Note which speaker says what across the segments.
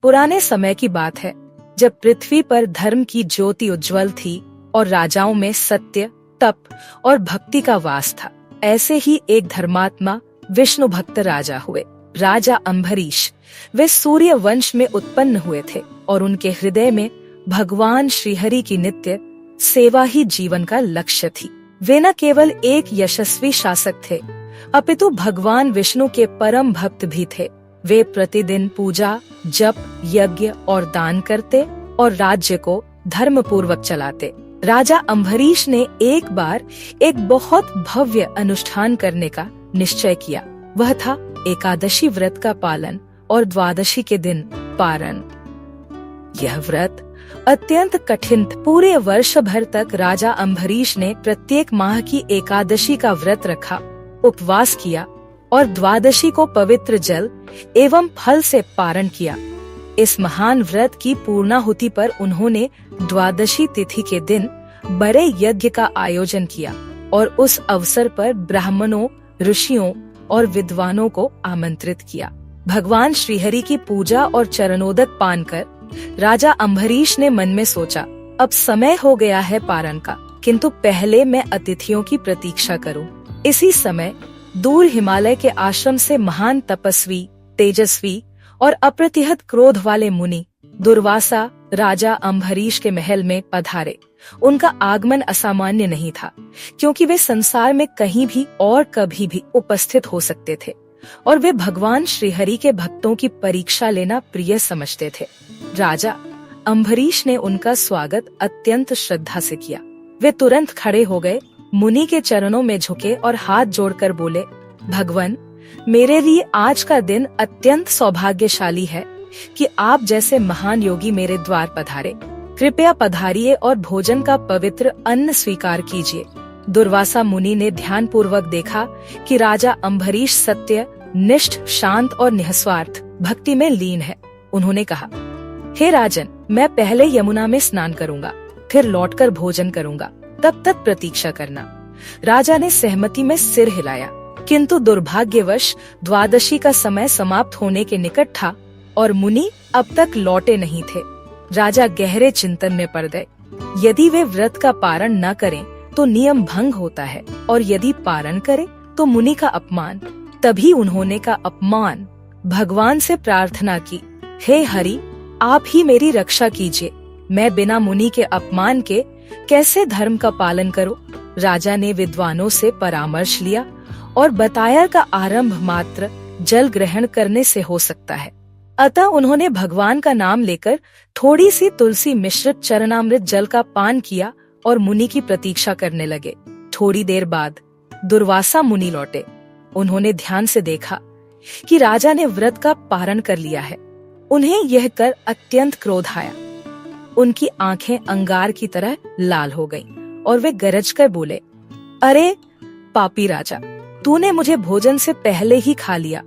Speaker 1: पुराने समय की बात है, जब पृथ्वी पर धर्म की ज्योति उज्जवल थी और राजाओं में सत्य, तप और भक्ति का वास था। ऐसे ही एक धर्मात्मा विष्णु भक्त राजा हुए। राजा अम्बरीश वे सूर्य वंश में उत्पन्न हुए थे और उनके हृदय में भगवान श्रीहरि की नित्य सेवा ही जीवन का लक्ष्य थी। वे न केवल एक यशस्वी शासक थे, अपितु भगवान विष्णु के परम भक्त भी थे। वे प्रतिदिन पूजा, जप, यज्ञ और दान करते और राज्य को धर्म पूर्वक चलाते। राजा अम्बरीश ने एक बार एक बहुत भव्य अनुष्ठान करने का निश्चय किया। वह था एकादशी व्रत का पालन और द्वादशी के दिन पारण। यह व्रत अत्यंत कठिन था। पूरे वर्ष भर तक राजा अम्बरीश ने प्रत्येक माह की एकादशी का व्रत रखा, उपवास किया और द्वादशी को पवित्र जल एवं फल से पारण किया। इस महान व्रत की पूर्णाहुति पर उन्होंने द्वादशी तिथि के दिन बड़े यज्ञ का आयोजन किया और उस अवसर पर ब्राह्मणों, ऋषियों और विद्वानों को आमंत्रित किया। भगवान श्रीहरि की पूजा और चरणोदक पान कर राजा अम्बरीश ने मन में सोचा, अब समय हो गया है पारण का, किंतु पहले मैं अतिथियों की प्रतीक्षा करूं। इसी समय दूर हिमालय के आश्रम से महान तपस्वी, तेजस्वी और अप्रतिहत क्रोध वाले मुनि दुर्वासा राजा अम्बरीश के महल में पधारे। उनका आगमन असामान्य नहीं था, क्योंकि वे संसार में कहीं भी और कभी भी उपस्थित हो सकते थे और वे भगवान श्रीहरि के भक्तों की परीक्षा लेना प्रिय समझते थे। राजा अम्बरीश ने उनका स्वागत अत्यंत श्रद्धा से किया। वे तुरंत खड़े हो गए, मुनि के चरणों में झुके और हाथ जोड़कर बोले, भगवान, मेरे लिए आज का दिन अत्यंत सौभाग्यशाली है कि आप जैसे महान योगी मेरे द्वार पधारे। कृपया पधारिए और भोजन का पवित्र अन्न स्वीकार कीजिए। दुर्वासा मुनि ने ध्यान पूर्वक देखा कि राजा अम्बरीश सत्य, निष्ठ, शांत और निस्वार्थ भक्ति में लीन है। उन्होंने कहा, हे राजन, मैं पहले यमुना में स्नान करूंगा, फिर लौटकर भोजन करूंगा, तब तक प्रतीक्षा करना। राजा ने सहमति में सिर हिलाया, किंतु दुर्भाग्यवश द्वादशी का समय समाप्त होने के निकट था और मुनि अब तक लौटे नहीं थे। राजा गहरे चिंतन में पड़ गए। यदि वे व्रत का पारण न करें तो नियम भंग होता है और यदि पारण करें तो मुनि का अपमान। तभी उन्होंने का अपमान भगवान से प्रार्थना की, हे हरि, आप ही मेरी रक्षा कीजिए। मैं बिना मुनि के अपमान के कैसे धर्म का पालन करूं? राजा ने विद्वानों से परामर्श लिया और बताया का आरंभ मात्र जल ग्रहण करने से हो सकता है। अतः उन्होंने भगवान का नाम लेकर थोड़ी सी तुलसी मिश्रित चरणामृत जल का पान किया और मुनि की प्रतीक्षा करने लगे। थोड़ी देर बाद दुर्वासा मुनि लौटे। उन्होंने ध्यान से देखा कि राजा ने व्रत का पारण कर लिया है। उन्हें यह कर अत्यंत क्रोध आया। उनकी आंखें अंगार की तरह लाल हो गईं और वे गरज कर बोले, अरे पापी राजा, तूने मुझे भोजन से पहले ही खा लिया।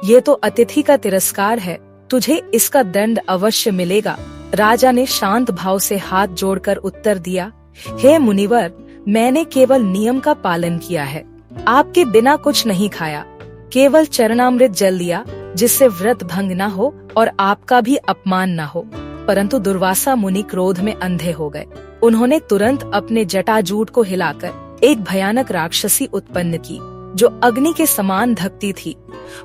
Speaker 1: ये तो अतिथि का तिरस्कार है, तुझे इसका दंड अवश्य मिलेगा। राजा ने शांत भाव से हाथ जोड़कर उत्तर दिया, हे मुनिवर, मैंने केवल नियम का पालन किया है। आपके बिना कुछ नहीं खाया, केवल चरणामृत जल लिया, जिससे व्रत भंग न हो और आपका भी अपमान न हो। परंतु दुर्वासा मुनि क्रोध में अंधे हो गए। उन्होंने तुरंत अपने जटाजूट को हिलाकर एक भयानक राक्षसी उत्पन्न की, जो अग्नि के समान धकती थी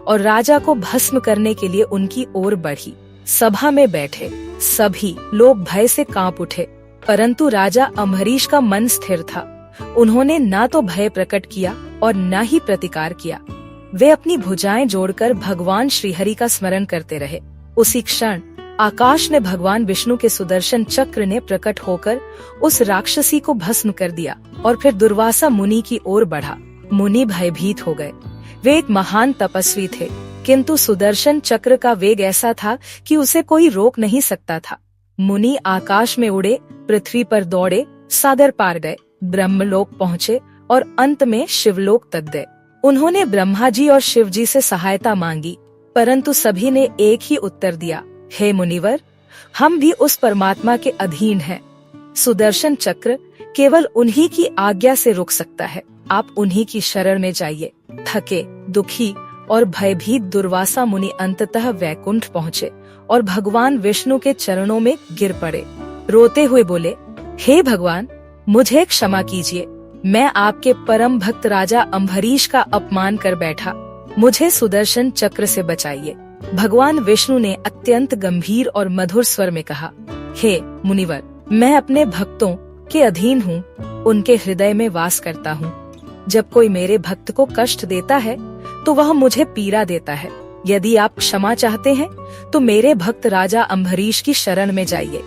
Speaker 1: और राजा को भस्म करने के लिए उनकी ओर बढ़ी। सभा में बैठे सभी लोग भय से कांप उठे, परंतु राजा अम्बरीश का मन स्थिर था। उन्होंने न तो भय प्रकट किया और न ही प्रतिकार किया। वे अपनी भुजाएं जोड़कर भगवान श्रीहरि का स्मरण करते रहे। उसी क्षण आकाश ने भगवान विष्णु के सुदर्शन चक्र ने प्रकट होकर उस राक्षसी को भस्म कर दिया और फिर दुर्वासा मुनि की ओर बढ़ा। मुनि भयभीत हो गए। वे एक महान तपस्वी थे, किंतु सुदर्शन चक्र का वेग ऐसा था कि उसे कोई रोक नहीं सकता था। मुनि आकाश में उड़े, पृथ्वी पर दौड़े, सागर पार गए, ब्रह्मलोक पहुँचे और अंत में शिवलोक तक गए। उन्होंने ब्रह्मा जी और शिव जी से सहायता मांगी, परंतु सभी ने एक ही उत्तर दिया, हे मुनिवर, हम भी उस परमात्मा के अधीन हैं। सुदर्शन चक्र केवल उन्हीं की आज्ञा से रुक सकता है। आप उन्हीं की शरण में जाइए। थके, दुखी और भयभीत दुर्वासा मुनि अंततः वैकुंठ पहुँचे और भगवान विष्णु के चरणों में गिर पड़े। रोते हुए बोले, हे भगवान, मुझे क्षमा कीजिए। मैं आपके परम भक्त राजा अम्बरीश का अपमान कर बैठा। मुझे सुदर्शन चक्र से बचाइए। भगवान विष्णु ने अत्यंत गंभीर और मधुर स्वर में कहा, हे मुनिवर, मैं अपने भक्तों के अधीन हूँ, उनके हृदय में वास करता हूँ। जब कोई मेरे भक्त को कष्ट देता है तो वह मुझे पीड़ा देता है। यदि आप क्षमा चाहते हैं तो मेरे भक्त राजा अम्बरीश की शरण में जाइए,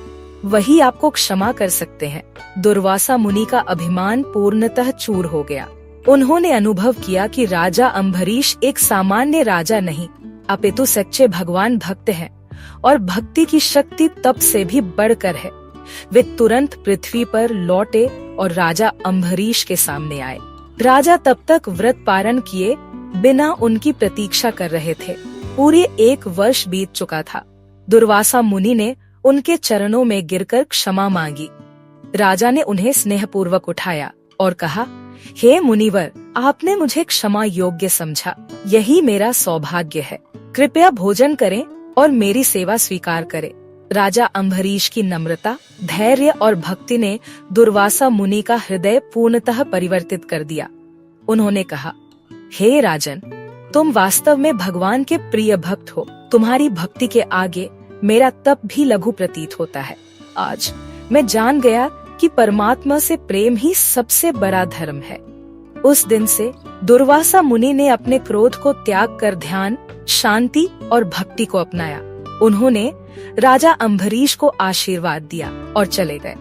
Speaker 1: वही आपको क्षमा कर सकते हैं। दुर्वासा मुनि का अभिमान पूर्णतः चूर हो गया। उन्होंने अनुभव किया कि राजा अम्बरीश एक सामान्य राजा नहीं, अपितु सच्चे भगवान भक्त हैं और भक्ति की शक्ति तप से भी बढ़कर है। वे तुरंत पृथ्वी पर लौटे और राजा अम्बरीश के सामने आए। राजा तब तक व्रत पारण किए बिना उनकी प्रतीक्षा कर रहे थे। पूरे 1 वर्ष बीत चुका था। दुर्वासा मुनि ने उनके चरणों में गिरकर क्षमा मांगी। राजा ने उन्हें स्नेहपूर्वक उठाया और कहा, हे मुनिवर, आपने मुझे क्षमा योग्य समझा, यही मेरा सौभाग्य है। कृपया भोजन करें और मेरी सेवा स्वीकार करें। राजा अम्बरीश की नम्रता, धैर्य और भक्ति ने दुर्वासा मुनि का हृदय पूर्णतः परिवर्तित कर दिया। उन्होंने कहा, हे राजन, तुम वास्तव में भगवान के प्रिय भक्त हो। तुम्हारी भक्ति के आगे मेरा तप भी लघु प्रतीत होता है। आज मैं जान गया कि परमात्मा से प्रेम ही सबसे बड़ा धर्म है। उस दिन से दुर्वासा मुनि ने अपने क्रोध को त्याग कर ध्यान, शांति और भक्ति को अपनाया। उन्होंने राजा अम्बरीश को आशीर्वाद दिया और चले गए।